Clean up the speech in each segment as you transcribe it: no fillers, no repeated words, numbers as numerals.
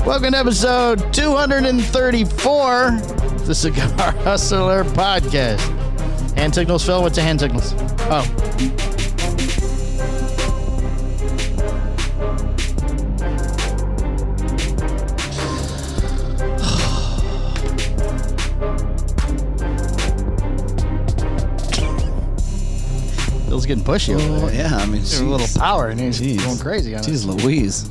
Welcome to episode 234, the Cigar Hustler Podcast. Hand signals, Phil? What's the hand signals? Oh. Phil's getting pushy over there. Yeah, I mean, a little power, and he's going crazy on Jeez Louise.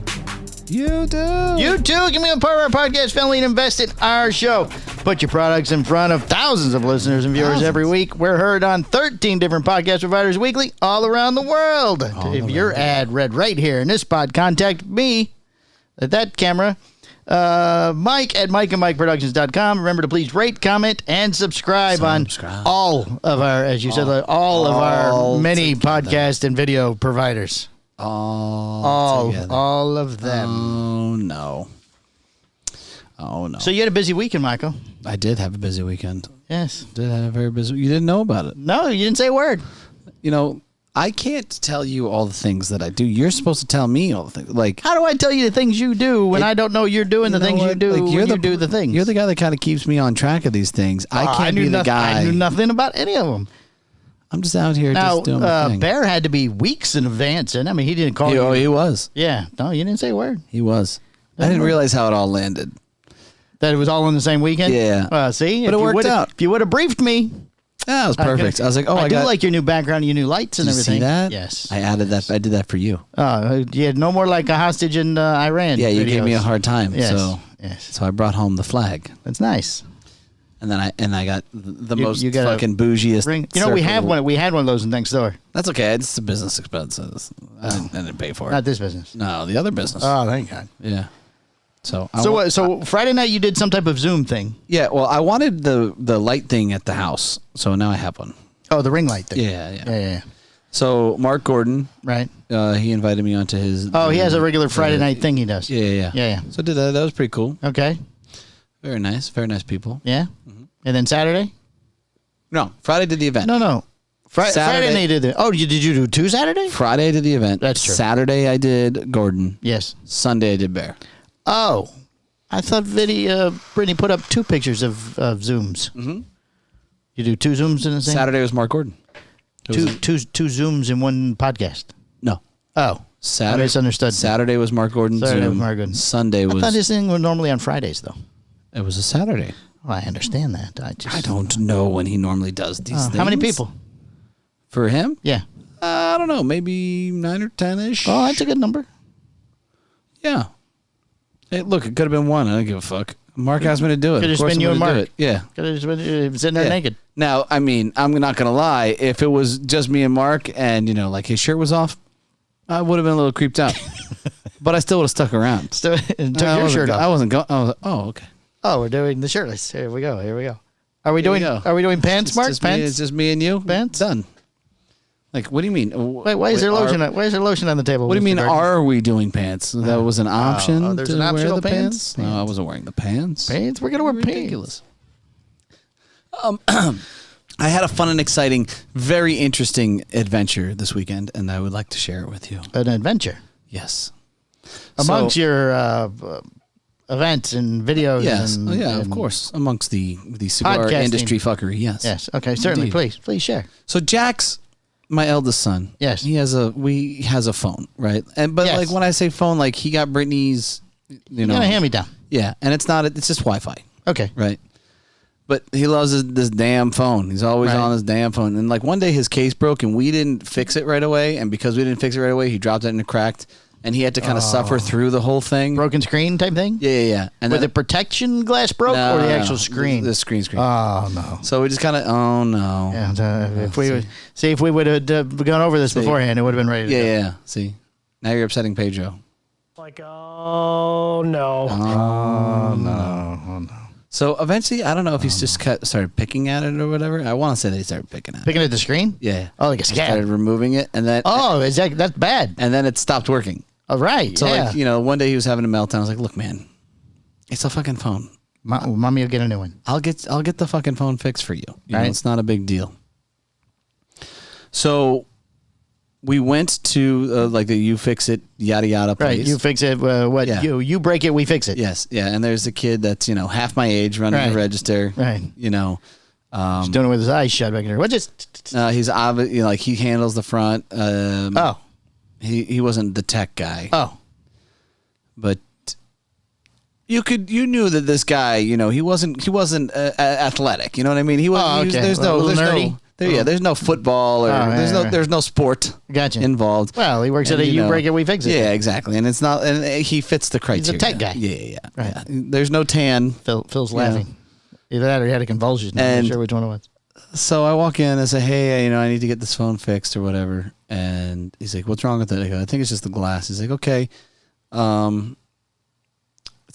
You do. You too. Give me a part of our podcast family and invest in our show. Put your products in front of thousands of listeners and viewers every week. We're heard on 13 different podcast providers weekly all around the world. If your ad read right here in this pod, contact me at that camera. Mike at mikeandmikeproductions.com. Remember to please rate, comment, and subscribe on all of our, as you said, all of our many podcast and video providers. All of them. Oh, no. So you had a busy weekend, Michael. I did have a busy weekend. Yes. Did have a very busy. You didn't know about it. No, you didn't say a word. You know, I can't tell you all the things that I do. You're supposed to tell me all the things. Like, how do I tell you the things you do when I don't know you're doing the things you do when you do the things? You're the guy that kind of keeps me on track of these things. I can't be the guy. I knew nothing about any of them. I'm just out here just doing my thing. Bear had to be weeks in advance, and I mean, he didn't call you. Oh, he was. Yeah. No, you didn't say a word. He was. I didn't realize how it all landed. That it was all on the same weekend? Yeah. See? But it worked out. If you would have briefed me. Yeah, it was perfect. I was like, I do like your new background, your new lights and everything. See that? Yes. I added that. I did that for you. Yeah, no more like a hostage in Iran. Yeah, you gave me a hard time. Yes. So I brought home the flag. That's nice. And then I got the most fucking bougiest ring. You know, we had one of those in next door. That's okay. It's a business expense. I didn't pay for it. Not this business. No, the other business. Oh, thank God. Yeah. So Friday night you did some type of Zoom thing. Yeah. Well, I wanted the light thing at the house, so now I have one. Oh, the ring light thing. Yeah. So Mark Gordon, right? He invited me onto his. Oh, he has a regular Friday night thing he does. Yeah. So I did that. That was pretty cool. Okay. Very nice people. Yeah. Mm-hmm. And then Saturday? No, Friday did the event. No. Friday night did it. Oh, did you do 2 Saturdays? Friday I did the event. That's true. Saturday I did Gordon. Yes. Sunday I did Bear. Oh, I thought Brittany put up 2 pictures of Zooms. Mm-hmm. You do 2 Zooms in the same? Saturday was Mark Gordon. Two Zooms in one podcast? No. Oh. Saturday, I misunderstood. Saturday was Mark Gordon's Zoom. Sunday was... I thought this thing was normally on Fridays, though. It was a Saturday. Well, I understand that. I don't know when he normally does these things. How many people? For him? Yeah. I don't know. Maybe 9 or 10-ish. Oh, that's a good number. Yeah. Hey, look, it could have been 1. I don't give a fuck. Mark asked me to do it. Could have just been you and Mark. Yeah. Could have just been sitting there naked. Now, I mean, I'm not going to lie. If it was just me and Mark and, like his shirt was off, I would have been a little creeped out. But I still would have stuck around. Took your shirt off. I wasn't going. Oh, okay. Oh, we're doing the shirtless. Here we go. Are we doing pants, Mark? Pants? It's just me and you. Pants? Done. Like, what do you mean? Wait, why is there lotion on the table? What do you mean, are we doing pants? That was an option. Oh, there's an optional pants? No, I wasn't wearing the pants. Pants? We're going to wear ridiculous. Pants. I had a fun and exciting, very interesting adventure this weekend, and I would like to share it with you. An adventure? Yes. Amongst your events and videos. Yes, and, of course. Amongst the cigar podcasting. Industry fuckery, yes. Yes, okay, certainly. Indeed. Please share. So Jax, my eldest son, yes, he has a phone, right? But like when I say phone, like he got Brittany's, you got a hand-me-down. Yeah, and it's just Wi-Fi. Okay. Right. But he loves this damn phone. He's always on his damn phone. And like one day his case broke and we didn't fix it right away. And because we didn't fix it right away, he dropped it and it cracked. And he had to kind of suffer through the whole thing. Broken screen type thing? Yeah. And the protection glass broke or the actual screen? The screen. Oh, no. So we just kind of, oh, no. Yeah, if we would have gone over this beforehand, it would have been ready to go. Yeah. See, now you're upsetting Pedro. Like, oh, no. Oh, no. So eventually, I don't know if he's just started picking at it or whatever. I want to say that he started picking at it. Picking at the screen? Yeah. Oh, like a scab. Started removing it, and then that's bad. And then it stopped working. All right. So one day he was having a meltdown. I was like, look, man, it's a fucking phone. Mommy will get a new one. I'll get the fucking phone fixed for you. You know, it's not a big deal. So we went to like the You Fix It yada yada place. Right, you fix it. What Yeah. you break it, we fix it. Yes, yeah, and there's a kid that's half my age running Right. the register. Right. He's doing it with his eyes shut back there. What just? He's obviously like he handles the front. Oh, He wasn't the tech guy. oh, But you knew that this guy, he wasn't athletic. You know what I mean? He was. Oh, okay. There's A little nerdy? There's no football or there's no sport Gotcha. involved. well, he works at a you break it, we fix it. Yeah, exactly. And it's not, and he fits the criteria. He's a tech guy. Yeah. Right. Yeah. There's no tan. Phil's laughing. Either that or he had a convulsion. I'm And- not sure which one it was. So I walk in and say, hey, I need to get this phone fixed or whatever. And he's like, what's wrong with it? I go, I think it's just the glass. He's like, okay. It's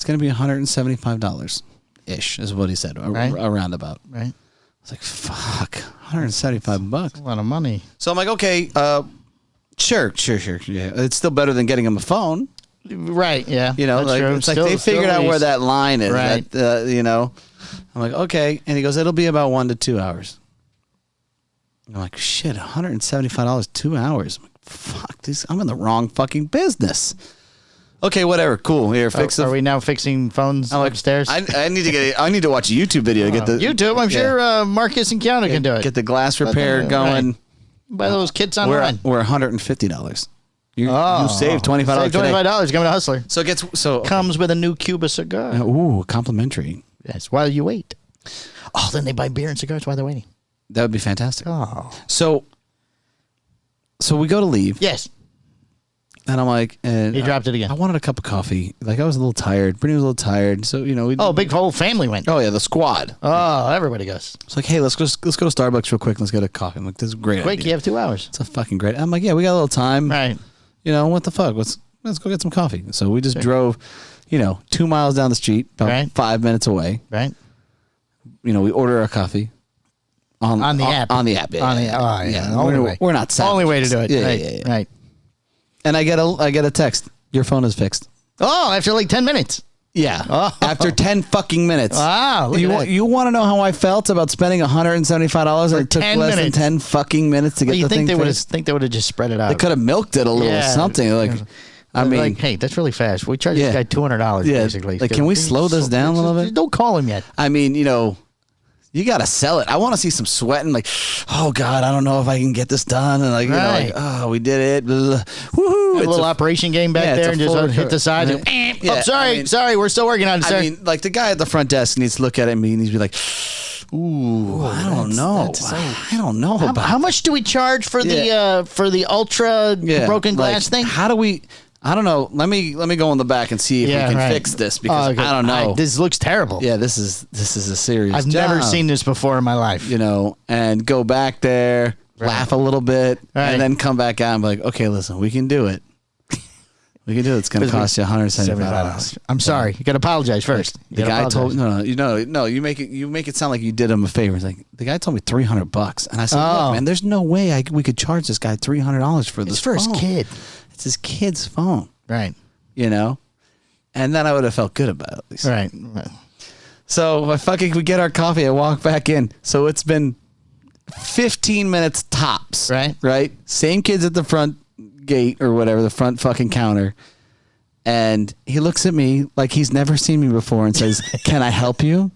going to be $175 ish is what he said. Right. Around about. Right. I was like, fuck, $175. A lot of money. So I'm like, okay, sure. Yeah. It's still better than getting him a phone. Right. Yeah. That's That's true. it's like they figured out where that line is. Right. That, I'm like, okay. And he goes, it'll be about 1 to 2 hours. I'm like, shit, $175, 2 hours. I'm like, fuck, I'm in the wrong fucking business. Okay, whatever. Cool. Here, fix it. Are we now fixing phones upstairs? I need to I need to watch a YouTube video to get the YouTube. I'm sure Marcus and Keanu can do it. Get the glass repair going. Right. Buy those kits We're online. $150. You save $25. Save $25 coming to Hustler. So Comes with a new Cuba cigar. ooh, complimentary. Yes, while you wait. Oh, then they buy beer and cigars while they're waiting. That would be fantastic. Oh. So we go to leave. Yes. And I'm like, He dropped it again. I wanted a cup of coffee. Like I was a little tired. Brittany was a little tired. So we. Oh, big whole family went. Oh yeah, the squad. Oh, everybody goes. It's like, hey, let's go to Starbucks real quick. Let's get a coffee. I'm like, this is a great. Quick, idea. you have 2 hours. It's a fucking great. I'm like, yeah, we got a little time. Right. What the fuck? Let's go get some coffee. So we just drove, 2 miles down the street, about 5 minutes away. Right. We order our coffee. On the app. On the app. Yeah. On the app. Oh, yeah. Only way. We're not savages. Only way to do it. Yeah, Right. yeah. Right. And I get a text. Your phone is fixed. Oh, after like 10 minutes. Yeah. Oh. After 10 fucking minutes. Wow. Look at that. You want to know how I felt about spending $175 and it took 10 less minutes. than 10 fucking minutes to get You the thing think fixed? they would have just spread it out? They could have milked it a little Yeah. something. Like, I mean, like, hey, that's really fast. We charge this guy $200 Yeah. basically. Like, can we slow this down a little bit? Don't call him yet. I mean, you got to sell it. I want to see some sweating. Like, oh God, I don't know if I can get this done. And Right. oh, we did it. Blah, woohoo! A little operation game back there and just hit the side. Yeah, Sorry, we're still working on it, sir. I mean, like the guy at the front desk needs to look at it and he needs to be like, ooh, I don't know. I don't know about how much do we charge for the ultra broken glass thing? How do we? I don't know. Let me go in the back and see if we can fix this because I don't know. This looks terrible. Yeah, this is a serious. I've job, never seen this before in my life. And go back there, laugh a little bit, Right. and then come back out and be like, okay, listen, we can do it. We can do it. It's going to cost you $175. I'm sorry. You got to apologize first. The guy told no, you make it sound like you did him a favor. It's like the guy told me $300, and I said, look, man, there's no way we could charge this guy $300 for this. It's for his phone. kid. It's his kid's phone, Right. and then I would have felt good about it at least. Right. So we get our coffee. I walk back in. So it's been 15 minutes tops. Right. Right. Same kids at the front gate or whatever, the front fucking counter. And he looks at me like he's never seen me before and says, "Can I help you?"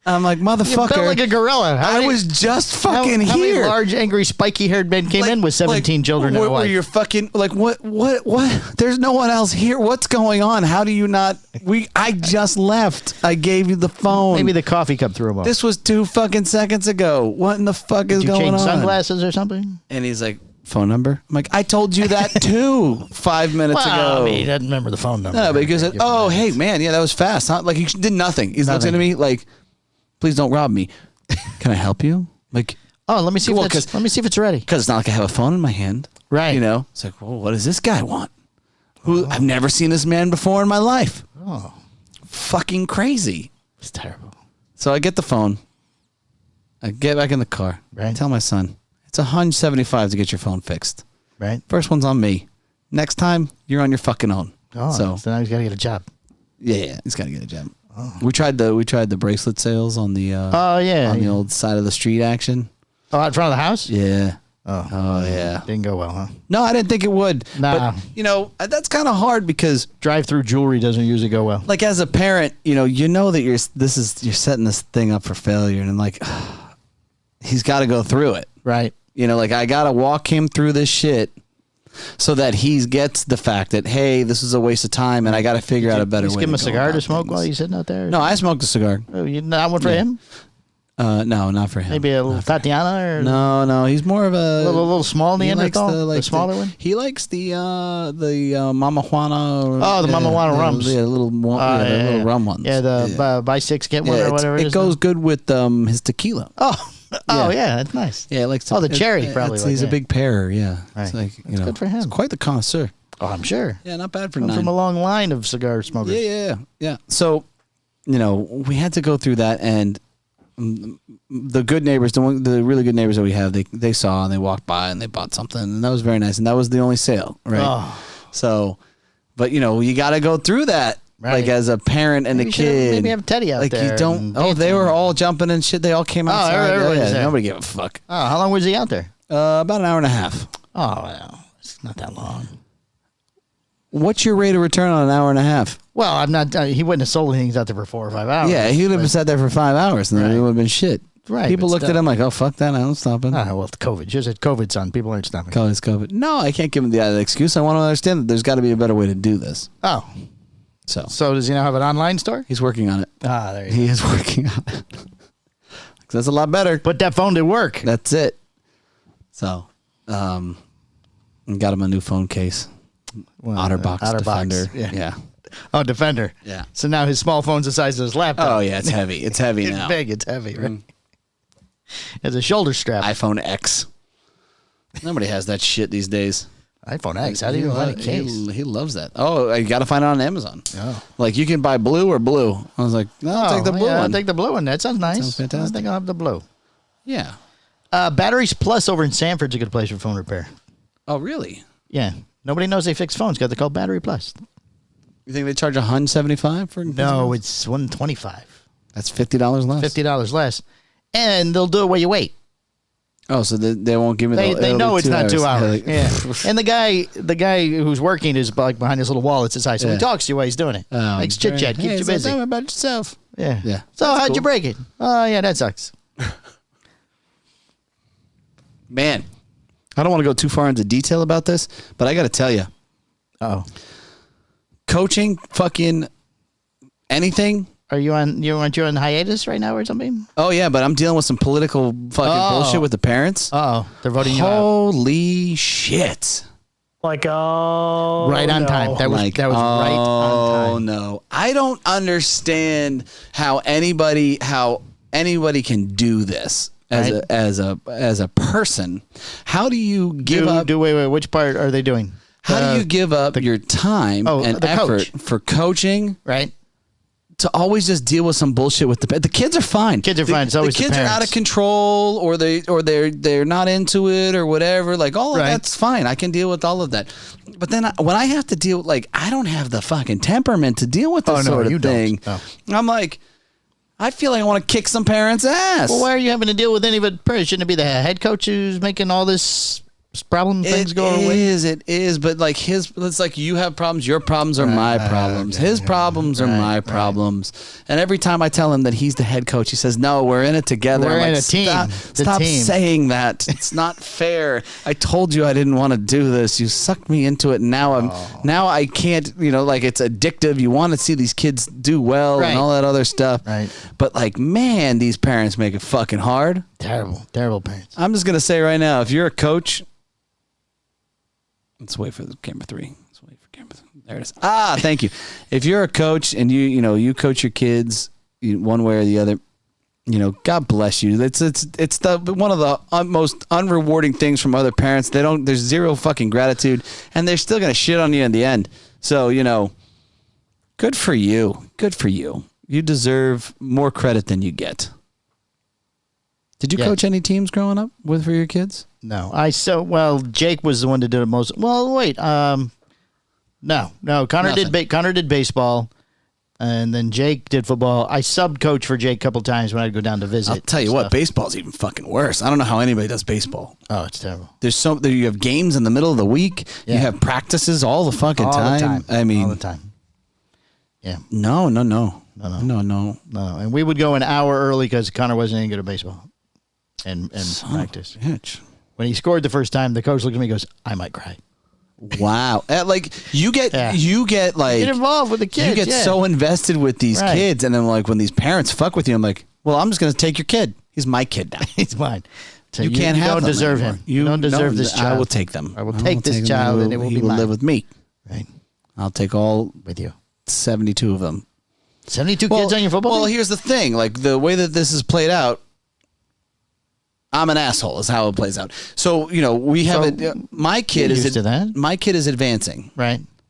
I'm like, motherfucker. You built like a gorilla. I was just fucking how many here. large, angry, spiky-haired men came in with 17 children and a wife? You're fucking like what? There's no one else here. What's going on? How do you not? I just left. I gave you the phone. Maybe the coffee cup threw him off. This was 2 fucking seconds ago. What in the fuck is going on? Did you change sunglasses or something? And he's like, phone number? I'm like, I told you that too 5 minutes ago. I mean, he doesn't remember the phone number. No, but he goes, oh, hey, man, yeah, that was fast. Huh? Like, he did nothing. He's looking at me like, please don't rob me. Can I help you? Like, oh, let me see if it's ready. Because it's not like I have a phone in my hand. Right. It's like, well, what does this guy want? I've never seen this man before in my life. Oh. Fucking crazy. It's terrible. So I get the phone. I get back in the car. Right. I tell my son, it's $175 to get your phone fixed. Right. First one's on me. Next time, you're on your fucking own. Oh, so now he's got to get a job. Yeah, he's got to get a job. Oh. We tried the bracelet sales on the on the old side of the street action. Oh, out front of the house? Yeah. Oh yeah. Didn't go well, huh? No, I didn't think it would. Nah. But that's kind of hard because Drive-through jewelry doesn't usually go well. like as a parent, you know that you're setting this thing up for failure, and like he's got to go through it. Right. Like I got to walk him through this shit so that he gets the fact that, hey, this is a waste of time and I got to figure out a better way. Just give him a go cigar to about smoke things. while you're sitting out there? No, I smoked a cigar. Oh, you not one for him? No, not for him. Maybe a little Tatiana or No, he's more of a little small he likes Neanderthal? The smaller one? He likes the Mama Juana. Oh, the Mama Juana rums. Yeah, the little rum ones. Yeah, buy six, get one or whatever it goes good with his tequila. Oh, yeah, that's nice. Yeah, like the cherry probably. He's a big pairer. Yeah, Right. It's like That's good for him. It's quite the connoisseur. Oh, I'm sure. Yeah, not bad for Comes 9. from a long line of cigar smokers. Yeah. So, we had to go through that, and the good neighbors, the really good neighbors that we have, they saw and they walked by and they bought something, and that was very nice, and that was the only sale, right? Oh. So, but you got to go through that. Right. Like as a parent and Maybe a kid, maybe have Teddy out like there. you don't. and Oh, they dancing. were all jumping and shit. They all came outside. everybody was there. Nobody gave a fuck. Oh, how long was he out there? About an hour and a half. Oh, well, it's not that long. What's your rate of return on an hour and a half? Well, I'm not. He wouldn't have sold things out there for 4 or 5 hours. Yeah, he would have sat there for 5 hours, and then Right. it would have been shit. Right, People but looked at still. him like, "Oh fuck that! I'm stopping." Oh, well, COVID. Just at COVID, son. People aren't stopping. Call this COVID. No, I can't give him the excuse. I want to understand that there's got to be a better way to do this. Oh, So so does he now have an online store? he's working on it. Ah, there you go. He is working on it. 'Cause that's a lot better. Put that phone to work. That's it. So, got him a new phone case. Well, OtterBox Defender. Yeah. Oh, Defender. Yeah. So now his small phone's the size of his laptop. Oh yeah, it's heavy. It's heavy It's now. big. It's heavy, right? It's a shoulder strap. iPhone X. Nobody has that shit these days. iPhone X. How do you find a case? He loves that. Oh, you got to find it on Amazon. Oh. Like you can buy blue or blue. I was like, no, I'll take the blue yeah, one. I'll take the blue one. That sounds nice. Sounds fantastic. I think I'll have the blue. Yeah. Batteries Plus over in Sanford's a good place for phone repair. Oh, really? Yeah. Nobody knows they fix phones because they're called Battery Plus. You think they charge $175 for? No, it's $125. That's $50 less. $50 less. And they'll do it while you wait. Oh, so they won't give me. They know it's not 2 hours. Yeah. And the guy who's working is like behind his little wall. It's his eye, so he Yeah. talks to you while he's doing it. Makes chit chat, keeps you busy. Tell me about yourself. Yeah. Yeah. So That's how'd cool. you break it? Oh yeah, that sucks. Man, I don't want to go too far into detail about this, but I got to tell you, Oh, coaching fucking anything. aren't you on hiatus right now or something? Oh yeah, but I'm dealing with some political fucking bullshit with the parents. Oh, they're voting you out. Holy shit! Like, oh, Right on no. time. That was right on time. No, I don't understand how anybody can do this Right. as a person. How do you give up? Wait. Which part are they doing? How do you give up your time and the effort coach. for coaching Right. to always just deal with some bullshit with the kids are fine. Kids are fine. It's always the the kids are out parents. of control, or they're not into it, or whatever. Like all of Right. that's fine. I can deal with all of that. But then when I have to deal, like I don't have the fucking temperament to deal with this Oh, no, sort of you don't. thing. No. I'm like, I feel like I want to kick some parents' ass. Well, why are you having to deal with any of it? Shouldn't it be the head coach who's making all this problem things go away? It is, but like it's like you have problems, your problems are my problems. His problems are my problems. And every time I tell him that he's the head coach, he says, "No, we're in it together." We're I'm in like, a team. The Stop team. saying that. It's not fair. I told you I didn't want to do this. You sucked me into it. And now I can't, like it's addictive. You want to see these kids do well Right. and all that other stuff. Right. But like, man, these parents make it fucking hard. Terrible parents. I'm just going to say right now, if you're a coach, let's wait for the camera 3. Let's wait for camera 3. There it is. Thank you. If you're a coach and you coach your kids one way or the other, God bless you. It's the one of the most unrewarding things from other parents. There's zero fucking gratitude, and they're still gonna shit on you in the end. So good for you. Good for you. You deserve more credit than you get. Did you coach any teams growing up for your kids? No, Jake was the one that did it most. Well, wait, no. Connor Nothing. did. Connor did baseball. And then Jake did football. I subbed coach for Jake a couple times when I'd go down to visit. I'll tell you what, baseball's even fucking worse. I don't know how anybody does baseball. Oh, it's terrible. You have games in the middle of the week. Yeah. You have practices all the fucking time. I mean, all the time. Yeah. No. And we would go an hour early because Connor wasn't any good at baseball and practice. Bitch. When he scored the first time, the coach looked at me and goes, I might cry. Wow. You get Get involved with the kids. You get so invested with these kids, and then like when these parents fuck with you, I'm like, well, I'm just gonna take your kid. He's my kid now. He's mine. So you can't have don't them deserve anymore. him. You don't deserve this child. I will take them. I will take this child, and it will be mine. live with me. Right. I'll take all with you. 72 of them. 72 kids on your football team? Well, here's the thing. Like the way that this is played out, I'm an asshole is how it plays out. So, we have my kid my kid is advancing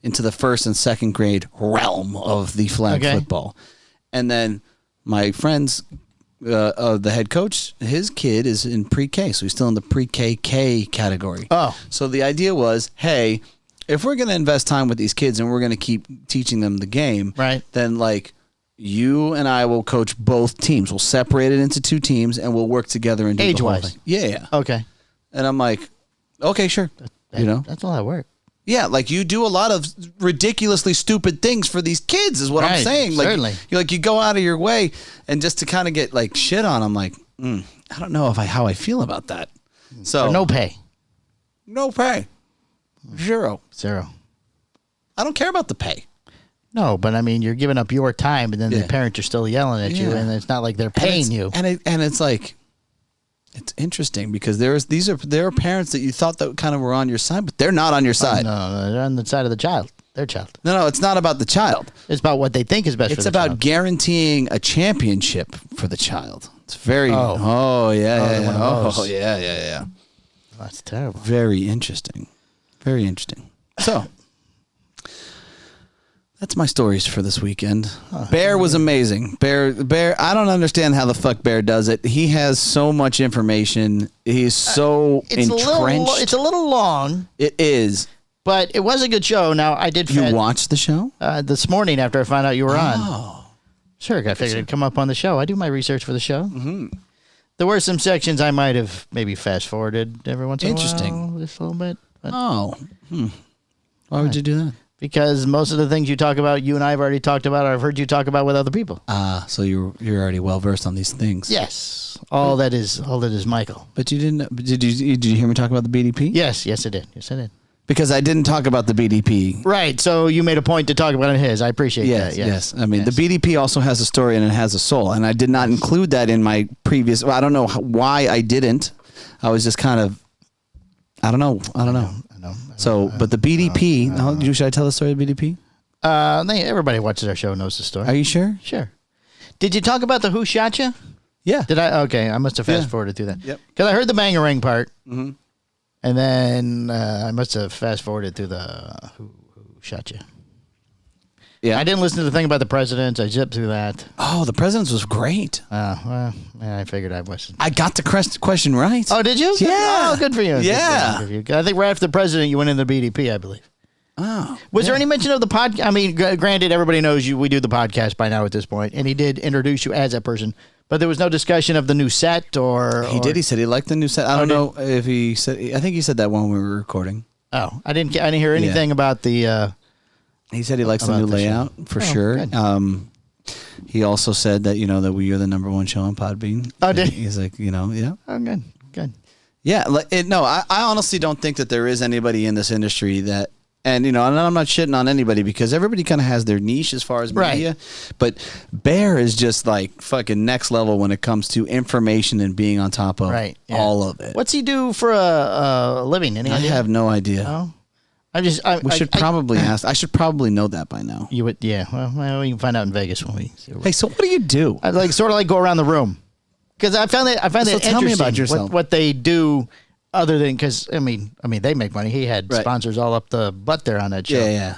into the first and second grade realm of the flag football. And then my friend's the head coach, his kid is in pre-K. So he's still in the pre-K category. Oh. So the idea was, hey, if we're going to invest time with these kids and we're going to keep teaching them the game, then you and I will coach both teams. We'll separate it into two teams, and we'll work together and do age-wise. the whole thing. Yeah. Okay. And I'm like, okay, sure. That's a lot of work. Yeah, like you do a lot of ridiculously stupid things for these kids, is what I'm saying. Like, certainly. You go out of your way, and just to kind of get like shit on. I'm like, I don't know how I feel about that. So no pay. No pay. Zero. I don't care about the pay. No, but I mean, you're giving up your time, and then the parents are still yelling at you, and it's not like they're paying you. And it's like, it's interesting because there are parents that you thought that kind of were on your side, but they're not on your side. No, they're on the side of the child. Their child. No, it's not about the child. It's about what they think is best. It's about guaranteeing a championship for the child. It's very. Yeah. That's terrible. Very interesting. Very interesting. So. That's my stories for this weekend. Bear was amazing. Bear. I don't understand how the fuck Bear does it. He has so much information. He's so entrenched. It's a little long. It is. But it was a good show. Now, I did... You watched the show? This morning after I found out you were on. Oh. Sure, I figured it'd come up on the show. I do my research for the show. Mm-hmm. There were some sections I might have maybe fast-forwarded every once in a while. Interesting. Just a little bit. But Why would you do that? Because most of the things you talk about, you and I have already talked about, or I've heard you talk about with other people. So you're already well versed on these things. Yes, all that is Michael. But you didn't. Did you hear me talk about the BDP? Yes, I did. Because I didn't talk about the BDP. Right. So you made a point to talk about his. I appreciate that. Yes. I mean, the BDP also has a story and it has a soul, and I did not include that in my previous. Well, I don't know why I didn't. I was just kind of. I don't know. I know. So, but the BDP. Should I tell the story of the BDP? Everybody watches our show knows the story. Are you sure? Sure. Did you talk about the Who Shot You? Yeah. Did I? Okay, I must have fast forwarded through that. Yep. Because I heard the Bangarang part, mm-hmm. and then I must have fast forwarded through the Who Shot You. Yeah. I didn't listen to the thing about the presidents. I zipped through that. Oh, the presidents was great. Well, I figured I wasn't. I got the question right. Oh, did you? Yeah. Oh, good for you. Yeah. Good for you. I think right after the president, you went in the BDP, I believe. Oh. Was there any mention of the podcast? I mean, granted, everybody knows we do the podcast by now at this point, and he did introduce you as that person, but there was no discussion of the new set or... He did. He said he liked the new set. I don't know if he said... I think he said that when we were recording. Oh, I didn't hear anything about the... He said he likes the new layout for sure. Good. He also said that that we are the #1 show on Podbean. Oh, did he's like yeah. Oh, good. Yeah, I honestly don't think that there is anybody in this industry that, and and I'm not shitting on anybody because everybody kind of has their niche as far as media, but Bear is just like fucking next level when it comes to information and being on top of all of it. What's he do for a living? Any idea? I have no idea. Oh. We should probably ask. I should probably know that by now. You would, yeah. Well, we can find out in Vegas when we. Hey, so what do you do? I sort of go around the room because I find that interesting. Tell me about yourself. What they do, other than because I mean they make money. He had sponsors all up the butt there on that show. Yeah.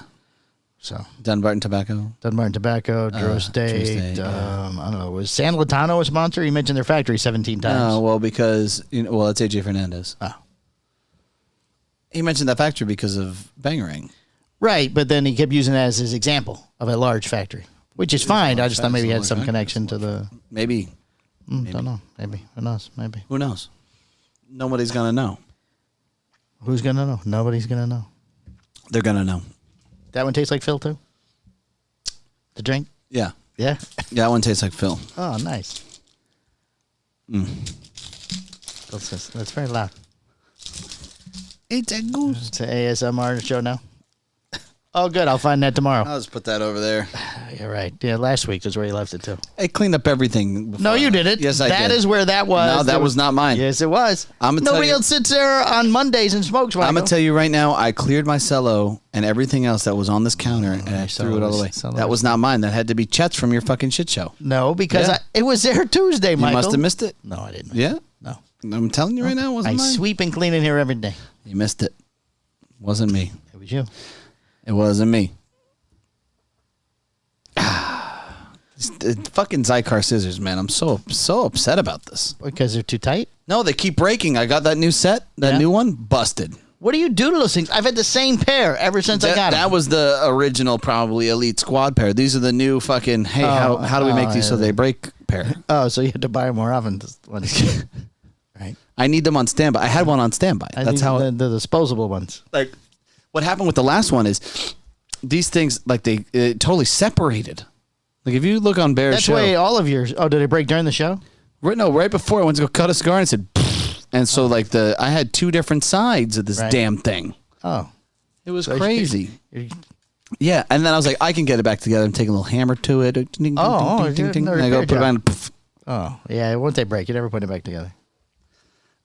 So Dunbarton Tobacco, Drew Estate. I don't know. Was San Latano a sponsor? He mentioned their factory 17 times. Oh well, because it's AJ Fernandez. Oh. He mentioned that factory because of Bangarang. Right, but then he kept using that as his example of a large factory. Which is fine. I just thought maybe he had Facts, some okay. connection to the. Maybe. Don't know. Maybe. Who knows? Maybe. Who knows? Nobody's gonna know. Who's gonna know? Nobody's gonna know. They're gonna know. That one tastes like Phil too. The drink. Yeah. Yeah. Yeah, that one tastes like Phil. Oh, nice. That's very loud. It's a goose. It's an ASMR show now. Oh, good. I'll find that tomorrow. I'll just put that over there. You're right. Yeah, last week is where you left it too. I cleaned up everything. No, you didn't. Yes, I did. That is where that was. No, that was not mine. Yes, it was. Nobody else sits there on Mondays and smokes. I'm gonna tell you right now. I cleared my cello and everything else that was on this counter, and I threw it all away. That was not mine. That had to be Chet's from your fucking shit show. No, because Yeah. it was there Tuesday, Michael. You must have missed it. No, I didn't. Yeah. No. I'm telling you right now, it wasn't I mine. sweep and clean in here every day. You missed it. Wasn't me. It was you. It wasn't me. The fucking Cigar scissors, man. I'm so upset about this. Because they're too tight? No, they keep breaking. I got that new set, that new one, busted. What do you do to those things? I've had the same pair ever since I got them. That was the original, probably Elite Squad pair. These are the new fucking, hey, how do we make these so they break pair? Oh, so you had to buy them more often. Right. I need them on standby. I had one on standby. That's how the disposable ones. like what happened with the last one is these things like they totally separated. Like if you look on Bear's That's show, why all of yours. Oh, did it break during the show? right before I went to go cut a cigar and it said, and so like I had two different sides of this damn thing. Oh, It was crazy. you- Yeah, and then I was like, I can get it back together. I'm taking a little hammer to it. Ding, ding, Oh, ding, ding, you're ding, a and I go repair put it on. Poof. Oh, yeah. Once they break, you never put it back together.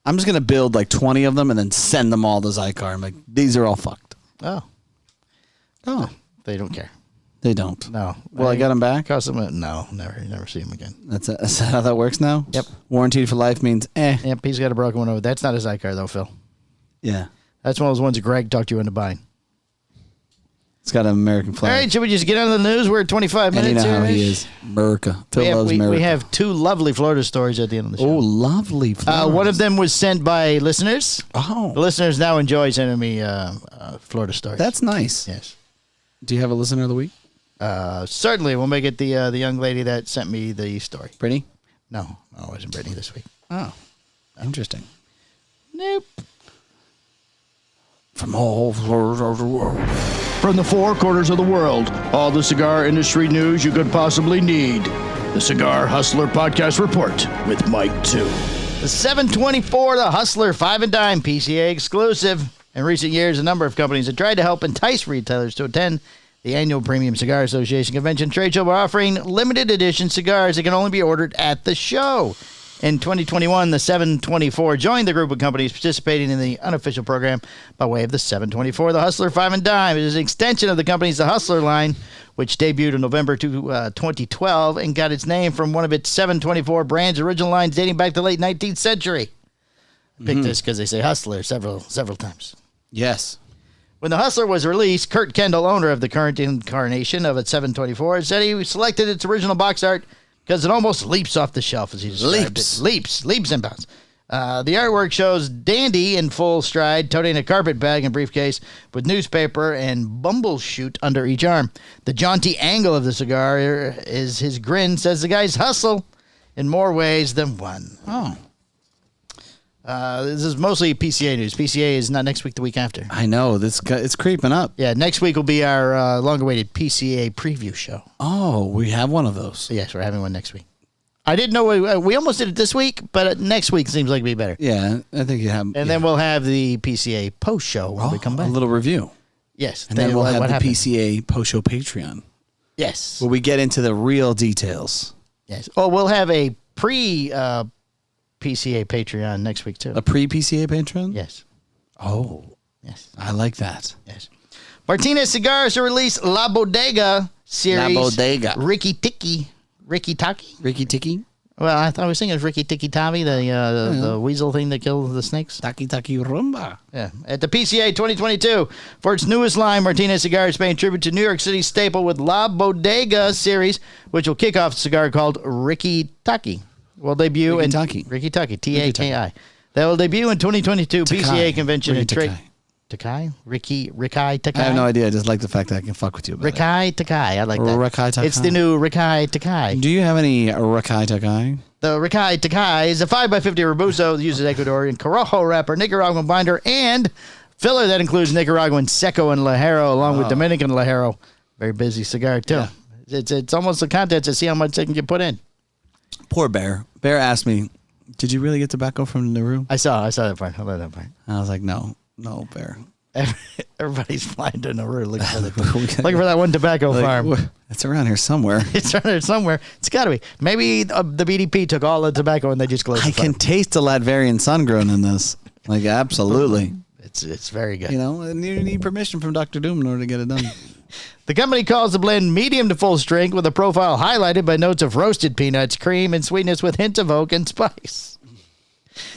I'm just gonna build like 20 of them and then send them all to Cigar. I'm like, these are all fucked. Oh, Oh, they don't care. they don't. No. Well, I got them back. Cost them no, never. You never see them again. That's how that works now. Yep. Warranted for life means Yep, he's got a broken one over. That's not a Zycar though, Phil. Yeah. That's one of those ones that Greg talked you into buying. It's got an American All flag. right, should we just get on the news? We're at 25 and you minutes know how here. he is. America. Phil loves America. We have two lovely Florida stories at the end of the show. Oh, lovely. One of them was sent by listeners. Oh, The listeners now enjoy sending me Florida stories. that's nice. Yes. Do you have a listener of the week? Certainly, we'll make it the young lady that sent me the story. Brittany? No, it wasn't Brittany this week. Oh, interesting. Nope. From all corners of the world. From the four corners of the world, all the cigar industry news you could possibly need. The Cigar Hustler Podcast Report with Mike 2. The 724, the Hustler 5 and Dime PCA exclusive. In recent years, a number of companies have tried to help entice retailers to attend the annual Premium Cigar Association Convention Trade Show by offering limited edition cigars that can only be ordered at the show. In 2021, the 724 joined the group of companies participating in the unofficial program by way of the 724, the Hustler 5 and Dime. It is an extension of the company's The Hustler line, which debuted in November 2012 and got its name from one of its 724 brand's original lines dating back to the late 19th century. I picked this because they say Hustler several times. Yes. When the Hustler was released, Kurt Kendall, owner of the current incarnation of its 724, said he selected its original box art because it almost leaps off the shelf, as he described it. Leaps and bounds. The artwork shows Dandy in full stride, toting a carpet bag and briefcase with newspaper and bumbleshoot under each arm. The jaunty angle of the cigar is his grin, says the guy's hustle in more ways than one. Oh. This is mostly PCA news. PCA is not next week, the week after. I know. It's creeping up. Yeah, next week will be our long-awaited PCA preview show. Oh, we have one of those. Yes, we're having one next week. I didn't know we almost did it this week, but next week seems like it'd be better. Yeah, I think you have. And then we'll have the PCA post show when we come back. A little review. Yes, And then we'll have the happened. PCA post-show Patreon, Yes, where we get into the real details. yes. Oh, we'll have a PCA Patreon next week too. A pre-PCA Patreon? Yes, Oh, yes, I like that. yes. Martinez Cigars to release La Bodega series. La Bodega. Ricky Taki. Ricky Tiki? Well, I was thinking it was Ricky Tiki Tavi, the weasel thing that killed the snakes. Taki Taki Rumba. Yeah. At the PCA 2022, for its newest line, Martinez Cigar is paying tribute to New York City staple with La Bodega series, which will kick off a cigar called Ricky Taki. Will debut Ricky Taki. Ricky Taki, T-A-K-I. That will debut in 2022 PCA convention Ricky and trade. Takai. Takai? Rikai Takai? I have no idea. I just like the fact that I can fuck with you about it. Rikai Takai. I like that. Rikai Takai. It's the new Rikai Takai. Do you have any Rikai Takai? The Rikai Takai is a 5x50 Robusto that uses Ecuadorian Corojo wrapper, Nicaraguan binder, and filler that includes Nicaraguan Seco and Lajero, along with Dominican Lajero. Very busy cigar, too. Yeah. It's almost the contents to see how much they can get put in. Poor Bear. Bear asked me, did you really get tobacco from Nauru? I saw that part. I love that part. I was like, no, Bear. Everybody's flying to Nauru looking for that one tobacco farm. It's around here somewhere. It's around here somewhere. It's got to be. Maybe the BDP took all the tobacco and they just closed I can taste the Latvian sun grown in this. Like, absolutely. It's very good. You know, and you need permission from Dr. Doom in order to get it done. The company calls the blend medium to full strength with a profile highlighted by notes of roasted peanuts, cream, and sweetness with hints of oak and spice.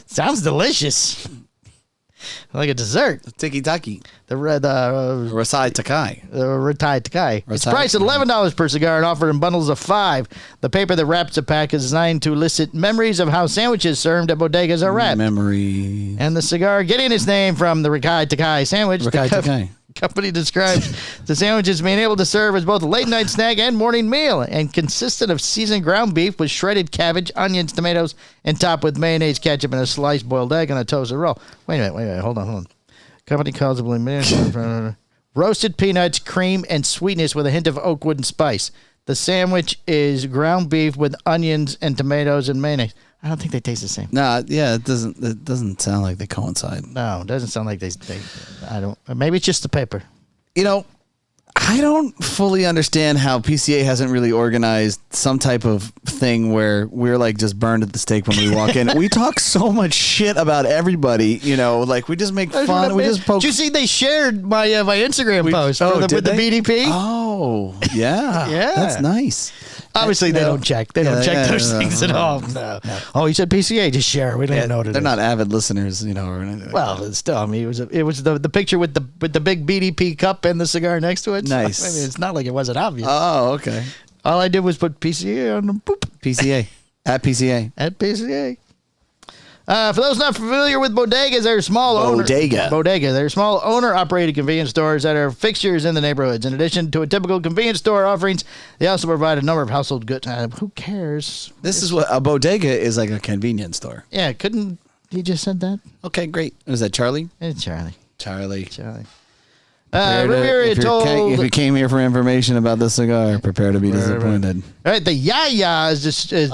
Sounds delicious. Like a dessert. Tiki-taki. The Rasai Takai. Ritai Takai. It's priced at $11 per cigar and offered in bundles of 5. The paper that wraps the pack is designed to elicit memories of how sandwiches served at bodegas are wrapped. Memory. And the cigar getting its name from the Rikai Takai sandwich. Rikai Takai. Company describes the sandwiches being able to serve as both a late night snack and morning meal, and consisted of seasoned ground beef with shredded cabbage, onions, tomatoes, and topped with mayonnaise, ketchup, and a sliced boiled egg on a toasted roll. Wait a minute. Hold on. Company calls it roasted peanuts, cream, and sweetness with a hint of oak wood and spice. The sandwich is ground beef with onions and tomatoes and mayonnaise. I don't think they taste the same. No, yeah, it doesn't sound like they coincide. No, it doesn't sound like they I don't. Maybe it's just the paper. You know, I don't fully understand how PCA hasn't really organized some type of thing where we're like just burned at the stake when we walk in. We talk so much shit about everybody, you know, like we just make fun. We just poke. Did you see they shared my Instagram post with the BDP? Oh, yeah. Yeah. That's nice. Obviously, they don't check. They don't check those things at all. No. Oh, he said PCA. Just share. We don't even know what it is. They're not avid listeners, you know, or anything. Well, still, I mean, it was the picture with the big BDP cup and the cigar next to it. Nice. So, I mean, it's not like it wasn't obvious. Oh, okay. All I did was put PCA on the boop. PCA. At PCA. At PCA. For those not familiar with bodegas, they're small They're small owner-operated convenience stores that are fixtures in the neighborhoods. In addition to a typical convenience store offerings, they also provide a number of household goods. Who cares? This is what a bodega is, like a convenience store. Yeah, couldn't he just said that? Okay, great. Is that Charlie? It's Charlie. Charlie. If you came here for information about this cigar, prepare to be disappointed. All right, the Yaya is just Yaya.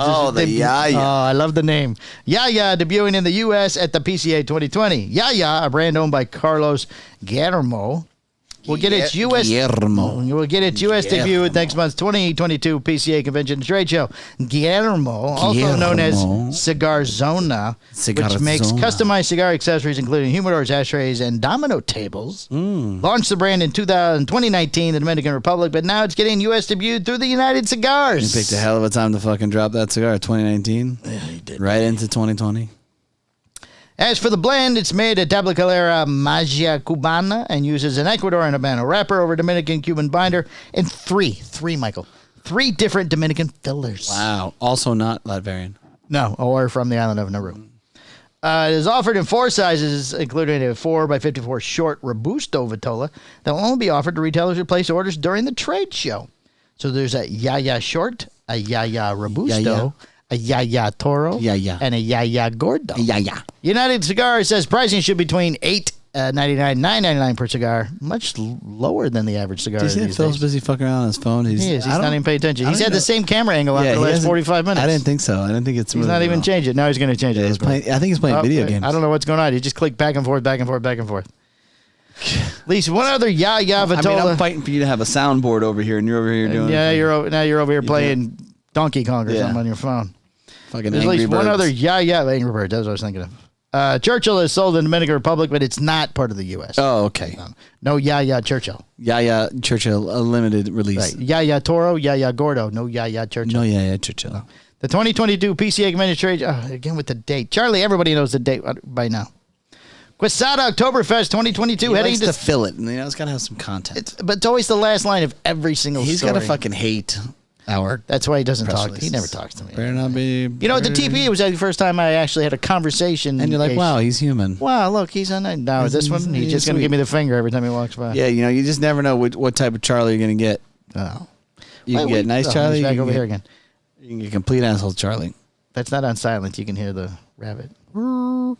Oh, I love the name. Yaya debuting in the U.S. at the PCA 2020. Yaya, a brand owned by Carlos Guillermo, will get its U.S. debut at next month's 2022 PCA Convention and Trade Show. Guillermo, also known as Cigar Zona, which makes customized cigar accessories, including humidors, ashtrays, and domino tables. Launched the brand in 2019 in the Dominican Republic, but now it's getting U.S. debut through the United Cigars. You picked a hell of a time to fucking drop that cigar, 2019. Yeah, he did. Right into 2020. As for the blend, it's made at Tabacalera Magia Cubana and uses an Ecuadorian Habano wrapper over Dominican Cuban binder and three different Dominican fillers. Wow. Also not Latvian. No, or from the island of Nauru. It is offered in 4 sizes, including a 4x54 short Robusto Vitola that will only be offered to retailers who place orders during the trade show. So there's a Yaya Short, a Yaya Robusto, a Yaya Toro, and a Yaya Gordo. United Cigar says pricing should be between $8.99 and $9.99 per cigar, much lower than the average cigar. Do you see Phil's busy fucking around on his phone? He's not even paying attention. He's had the same camera angle after the last 45 minutes. I didn't think so. I didn't think it's. He's not even changed it. Now he's going to change it. I think he's playing video games. I don't know what's going on. He just clicked back and forth, back and forth, back and forth. At least one other Yaya Vitola. I mean, I'm fighting for you to have a soundboard over here, and you're over here doing. Yeah, you're over here playing Donkey Kong or something on your phone. Fucking There's at least one other Angry Birds. That's what I was thinking of. Churchill is sold in the Dominican Republic, but it's not part of the U.S. Oh, okay. No Yaya Churchill. Yaya Churchill, a limited release. Right. Yaya Toro, Yaya Gordo. No Yaya Churchill. No Yaya Churchill. No. The 2022 PCA Convention Trade. Again with the date. Charlie, everybody knows the date by now. Quesada Oktoberfest 2022. He likes to fill it. You know, it's got to have some content. But it's always the last line of every single story. He's got to fucking hate. our. That's why he doesn't press talk. He releases. never talks to me. Better not be. You know, at the TPE was the first time I actually had a conversation. And you're like, wow, he's human. Wow, look, he's on that. Now, this one, he's just going to give me the finger every time he walks by. Yeah, you know, you just never know what type of Charlie you're going to get. Oh. You can get nice Charlie. He's back you over can here get, again. You can get complete asshole Charlie. That's not on silent. You can hear the rabbit. Don't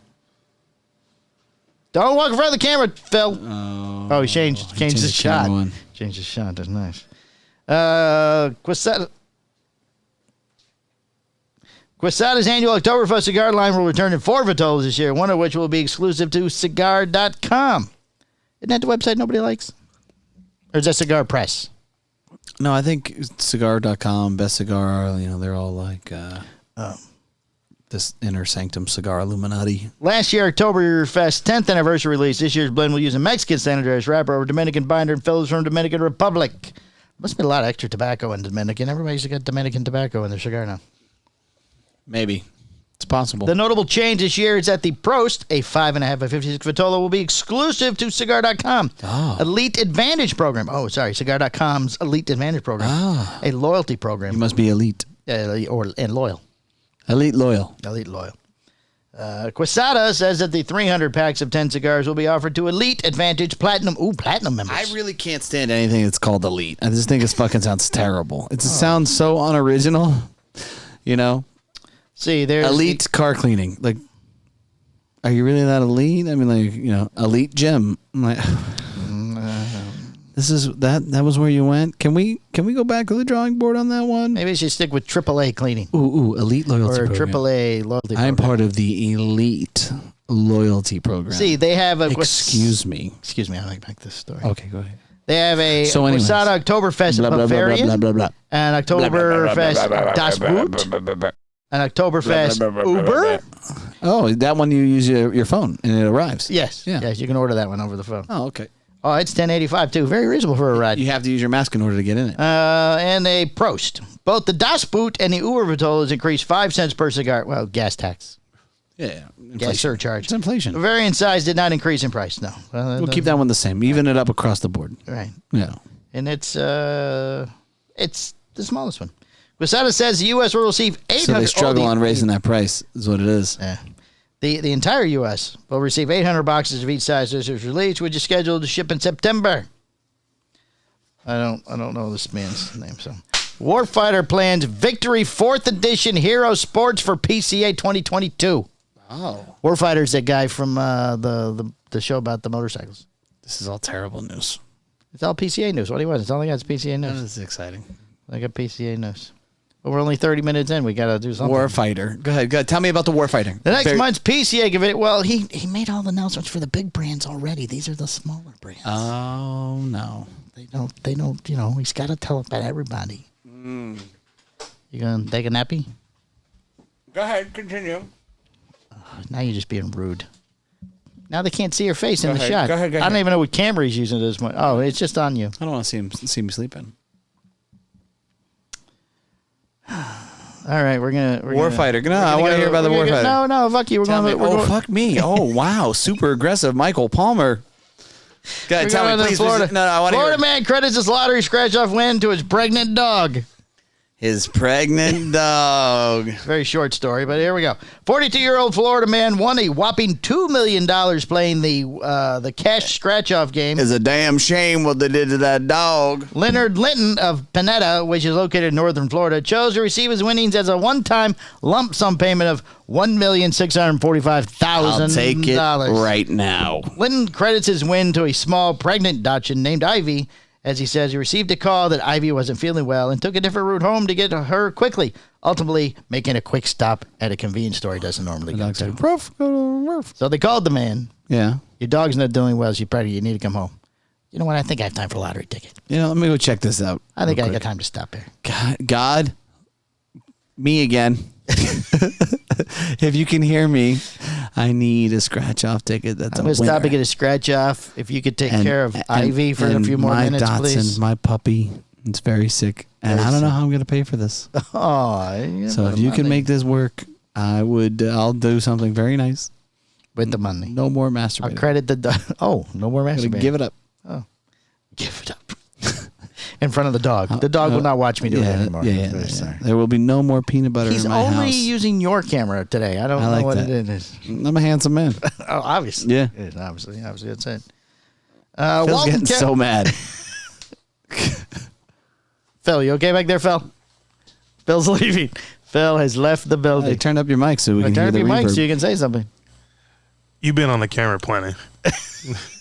walk in front of the camera, Phil. Oh, he changed his shot. Changed his shot. That's nice. Quesada's annual Oktoberfest cigar line will return in 4 Vitolas this year, one of which will be exclusive to Cigar.com. Isn't that the website nobody likes? Or is that Cigar Press? No, I think Cigar.com, Best Cigar, you know, they're all like this inner sanctum cigar Illuminati. Last year, Oktoberfest 10th anniversary release. This year's blend will use a Mexican standardized wrapper over Dominican binder and fillers from Dominican Republic. Must be a lot of extra tobacco in Dominican. Everybody's got Dominican tobacco in their cigar now. Maybe. It's possible. The notable change this year is that the Prost, a 5.5 by 56 Vitola, will be exclusive to Cigar.com. Oh. Elite Advantage program. Oh, sorry. Cigar.com's Elite Advantage program. Ah. A loyalty program. You must be elite. And loyal. Elite loyal. Elite loyal. Quesada says that the 300 packs of 10 cigars will be offered to Elite Advantage Platinum. Ooh, Platinum members. I really can't stand anything that's called elite. I just think it fucking sounds terrible. It sounds so unoriginal. You know? See, there's elite car cleaning. Like, are you really that elite? I mean, like, you know, elite gym. I'm like, this is that was where you went. Can we go back to the drawing board on that one? Maybe I should stick with AAA cleaning. Ooh, elite loyalty or program. AAA loyalty program. I'm part of the elite loyalty program. See, they have a Excuse me. Excuse me, I'll make back this story. Okay, go ahead. They have a Quesada Oktoberfest Blah, blah, blah, Bavarian blah, blah, blah, blah. and Oktoberfest Das Boot and Oktoberfest Uber. Oh, that one you use your phone and it arrives. Yes, Yeah. yes, you can order that one over the phone. Oh, okay. Oh, it's $10.85 too. Very reasonable for a ride. You have to use your mask in order to get in it. And a Prost. Both the Das Boot and the Uber Vitolas increased 5 cents per cigar. Well, gas tax. Yeah. Gas surcharge. It's inflation. The variant size did not increase in price, no. We'll keep that one the same. Even it up across the board. Right. Yeah. And it's the smallest one. Quesada says the U.S. will receive 800... So they struggle on raising that price is what it is. Yeah. The entire U.S. will receive 800 boxes of each size this is released, which is scheduled to ship in September. I don't know this man's name. So, Warfighter plans Victory 4th Edition Hero Sports for PCA 2022. Oh. Warfighter's that guy from the show about the motorcycles. This is all terrible news. It's all PCA news. What do you want? It's all I got is PCA news. This is exciting. I got PCA news. But we're only 30 minutes in. We got to do something. Warfighter. Go ahead. Tell me about the Warfighter. The next month's PCA give it. Well, he made all the announcements for the big brands already. These are the smaller brands. Oh no. They don't. You know, he's got to tell about everybody. You gonna take a nappy? Go ahead. Continue. Now you're just being rude. Now they can't see your face in the ahead. shot. Go ahead. I don't even know what camera he's using at this point. Oh, it's just on you. I don't want to see me sleeping. All right, we're gonna Warfighter. No, I want to hear about the Warfighter. No, fuck you. Fuck me. Oh, wow. Super aggressive. Michael Palmer. Go ahead, tell me, please. Florida. No, I want to hear. Florida man credits his lottery scratch-off win to his pregnant dog. His pregnant dog. Very short story, but here we go. 42-year-old Florida man won a whopping $2 million playing the cash scratch-off game. It's a damn shame what they did to that dog. Leonard Linton of Panetta, which is located in northern Florida, chose to receive his winnings as a one-time lump sum payment of $1,645,000. I'll take it right now. Linton credits his win to a small pregnant Dachshund named Ivy. As he says, he received a call that Ivy wasn't feeling well and took a different route home to get to her quickly, ultimately making a quick stop at a convenience store he doesn't normally go to. Ruff. So they called the man. Yeah. Your dog's not doing well. She's pregnant. You need to come home. You know what? I think I have time for a lottery ticket. You know, let me go check this out. I think I got time to stop there. God, me again. If you can hear me, I need a scratch-off ticket. That's I'm going to stop and get a scratch-off. If you could take care of Ivy for a few more minutes, Dotson, please. My puppy, it's very sick. And I don't know how I'm going to pay for this. Oh, so if you can make this work, I'll do something very nice. With the money. No more masturbating. I'll credit the... no more masturbating. Give it up. Oh, give it up. in front of the dog. The dog will not watch me do it anymore. Yeah. There will be no more peanut butter He's in my house. only using your camera today. I don't know what it is. I'm a handsome man. Oh, obviously. Yeah. Obviously, that's it. Phil's getting so mad. Phil, you okay back there, Phil? Phil's leaving. Phil has left the building. Hey, turn up your mic so we can hear the reverb. Turn up your mic so you can say something. You've been on the camera plenty.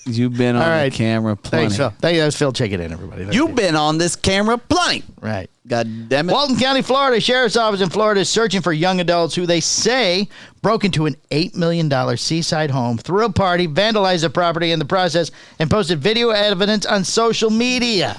You've been on the camera plenty. Thanks, Phil. That was Phil checking in, everybody. You've been on this camera plenty. Right. God damn it. Walton County, Florida. Sheriff's Office in Florida is searching for young adults who they say broke into an $8 million seaside home, threw a party, vandalized the property in the process, and posted video evidence on social media.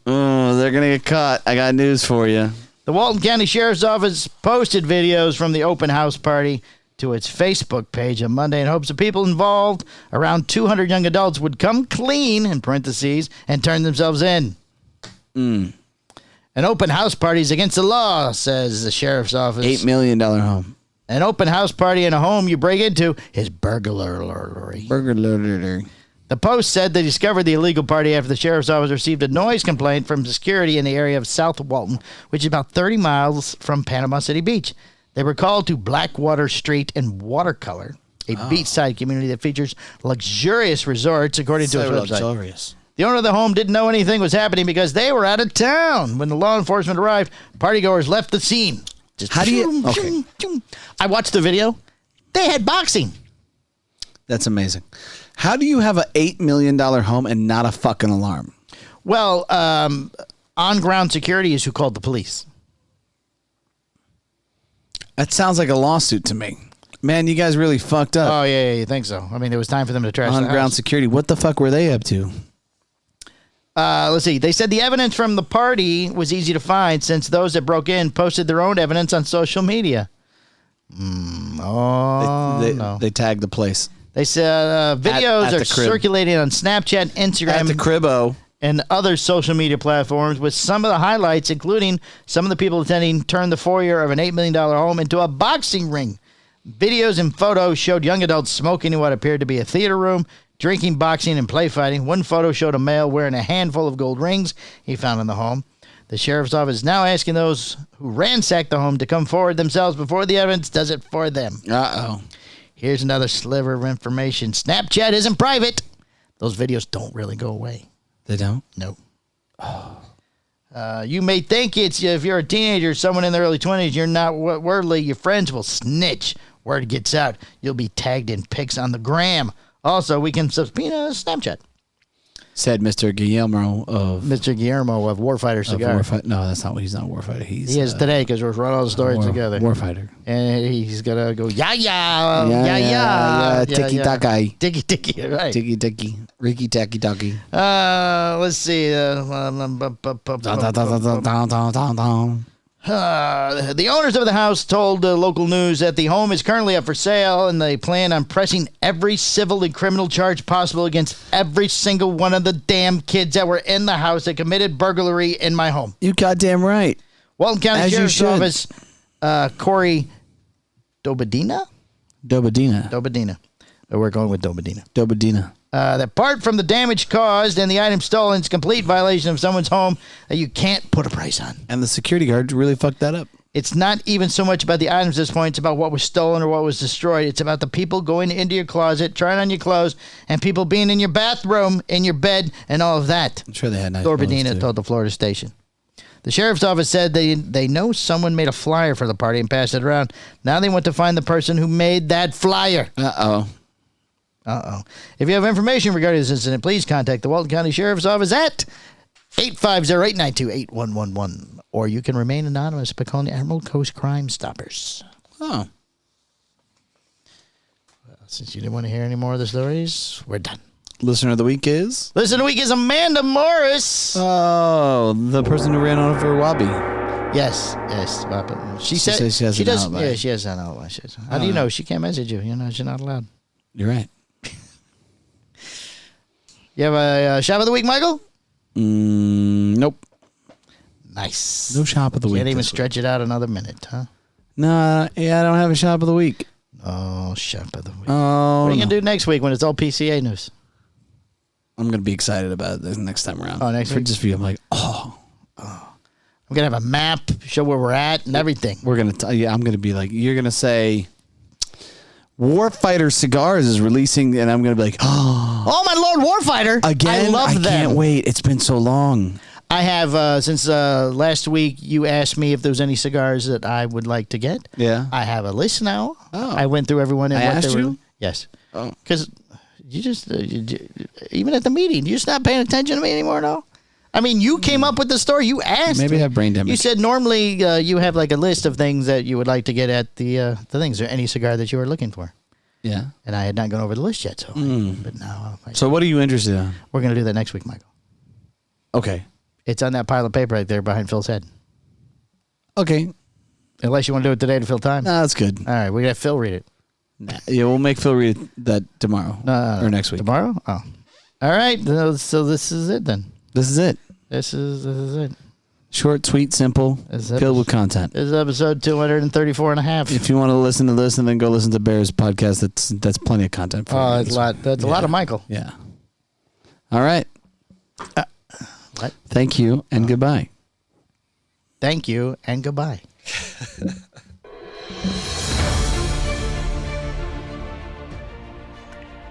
Oh, they're going to get caught. I got news for you. The Walton County Sheriff's Office posted videos from the open house party to its Facebook page on Monday in hopes the people involved, around 200 young adults, would come clean, in parentheses, and turn themselves in. An open house party is against the law, says the Sheriff's Office. $8 million home. An open house party in a home you break into is burglary. The Post said they discovered the illegal party after the Sheriff's Office received a noise complaint from security in the area of South Walton, which is about 30 miles from Panama City Beach. They were called to Blackwater Street in Watercolor, a beachside community that features luxurious resorts, according to its website. Luxurious. The owner of the home didn't know anything was happening because they were out of town. When the law enforcement arrived, partygoers left the scene. How do you... Okay. I watched the video. They had boxing. That's amazing. How do you have an $8 million home and not a fucking alarm? Well, on-ground security is who called the police. That sounds like a lawsuit to me. Man, you guys really fucked up. Oh, yeah, you think so? I mean, it was time for them to trash the On-ground house. security. What the fuck were they up to? Let's see. They said the evidence from the party was easy to find since those that broke in posted their own evidence on social media. They tagged the place. They said videos At are the crib. circulating on Snapchat, Instagram, At the cribbo. and other social media platforms, with some of the highlights, including some of the people attending turned the foyer of an $8 million home into a boxing ring. Videos and photos showed young adults smoking in what appeared to be a theater room, drinking, boxing, and play fighting. One photo showed a male wearing a handful of gold rings he found in the home. The Sheriff's Office is now asking those who ransacked the home to come forward themselves before the evidence does it for them. Uh-oh. Here's another sliver of information. Snapchat isn't private. Those videos don't really go away. They don't? Nope. You may think it's if you're a teenager, someone in the early 20s, you're not worldly. Your friends will snitch. Word gets out. You'll be tagged in pics on the gram. Also, we can subpoena Snapchat. Said Mr. Guillermo of... Mr. Guillermo of Warfighter Cigar. No, that's not what he's not a warfighter. He is today because we're running all the stories together. Warfighter. And he's going to go, yeah. Tiki-taka. Tiki, right. Tiki-taki. Ricky-taki-taki. Let's see. The owners of the house told local news that the home is currently up for sale and they plan on pressing every civil and criminal charge possible against every single one of the damn kids that were in the house that committed burglary in my home. You goddamn right. Walton County As you Sheriff's should. Office, Corey Dobadina. We're going with Dobadina. That apart from the damage caused and the item stolen, it's complete violation of someone's home that you can't put a price on. And the security guard really fucked that up. It's not even so much about the items at this point. It's about what was stolen or what was destroyed. It's about the people going into your closet, trying on your clothes, and people being in your bathroom, in your bed, and all of that. I'm sure they had nice Dobadina clothes, too. told the Florida station. The sheriff's office said they know someone made a flyer for the party and passed it around. Now they want to find the person who made that flyer. Uh-oh. If you have information regarding this incident, please contact the Walton County Sheriff's Office at 850-892-8111. Or you can remain anonymous by calling the Emerald Coast Crime Stoppers. Oh. Well, since you didn't want to hear any more of the stories, we're done. Listener of the week is? Listener of the week is Amanda Morris. Oh, the person who ran on for Wabi. Yes. She said she has an alibi. Yeah, she has an alibi. How do you know? She can't message you. You know, she's not allowed. You're right. You have a shop of the week, Michael? Nope. Nice. No shop of the week. Can't even stretch it out another minute, huh? No, I don't have a shop of the week. Oh, shop of the week. Oh, What are you going to do next week when it's all PCA news? I'm gonna be excited about it the next time around. Oh, next week? Just for you, I'm like, I'm going to have a map, show where we're at and everything. we're gonna. I'm gonna be like, you're gonna say, Warfighter Cigars is releasing, and I'm gonna be like, Oh, my Lord Warfighter. again. I love them. Can't wait. It's been so long. I have, since last week, you asked me if there was any cigars that I would like to get. Yeah. I have a list now. Oh. I went through everyone. And I what asked they were. you? Yes. Oh. Because you just, even at the meeting, you're just not paying attention to me anymore, no? I mean, you came up with the story. You asked. Maybe me. I have brain damage. You said normally you have like a list of things that you would like to get at the things. Is there any cigar that you were looking for? Yeah. And I had not gone over the list yet, so. But now So what are you interested in? we're going to do that next week, Michael. Okay. It's on that pile of paper right there behind Phil's head. Okay. Unless you want to do it today to fill time. No, that's good. All right, we got Phil read it. Yeah, we'll make Phil read that tomorrow or next week. Tomorrow? Oh. All right. So this is it then. This is it. This is it. Short, sweet, simple, Is that- filled with content. This is episode 234 and a half. If you want to listen to this, and then go listen to Bear's podcast. That's plenty of content for you. Oh, that's a lot. That's a lot of Michael. Yeah. All right. What? Thank you and goodbye. Thank you and goodbye.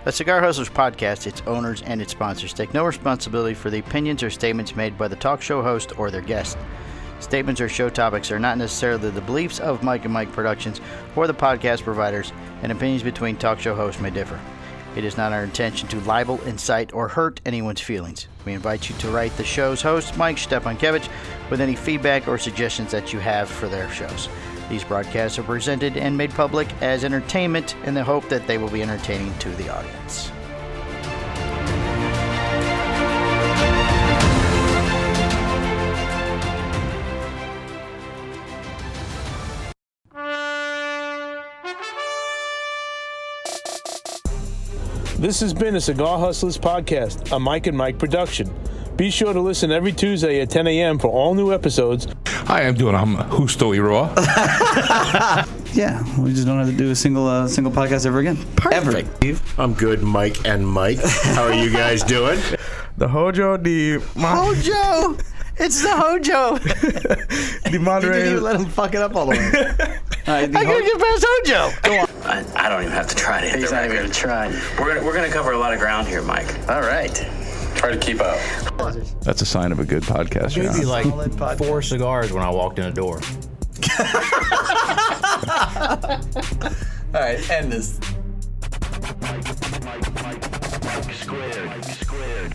The Cigar Hustlers podcast, its owners, and its sponsors take no responsibility for the opinions or statements made by the talk show host or their guest. Statements or show topics are not necessarily the beliefs of Mike and Mike Productions or the podcast providers, and opinions between talk show hosts may differ. It is not our intention to libel, incite, or hurt anyone's feelings. We invite you to write the show's host, Mike Stepankevich, with any feedback or suggestions that you have for their shows. These broadcasts are presented and made public as entertainment in the hope that they will be entertaining to the audience. This has been a Cigar Hustlers podcast, a Mike and Mike production. Be sure to listen every Tuesday at 10 a.m. for all new episodes. Hi, I'm Husto Iroa. Yeah, we just don't have to do a single podcast ever again. Perfect. Ever. I'm good, Mike and Mike. How are you guys doing? The Hojo, Hojo! It's the Hojo! the moderator. You let him fuck it up all the way. I gotta get past Hojo! Go on. I don't even have to try to hit He's the not record. even gonna try. We're gonna cover a lot of ground here, Mike. All right. Try to keep up. That's a sign of a good podcast. Gave you like 4 cigars when I walked in the door. All right, end this. Mike squared.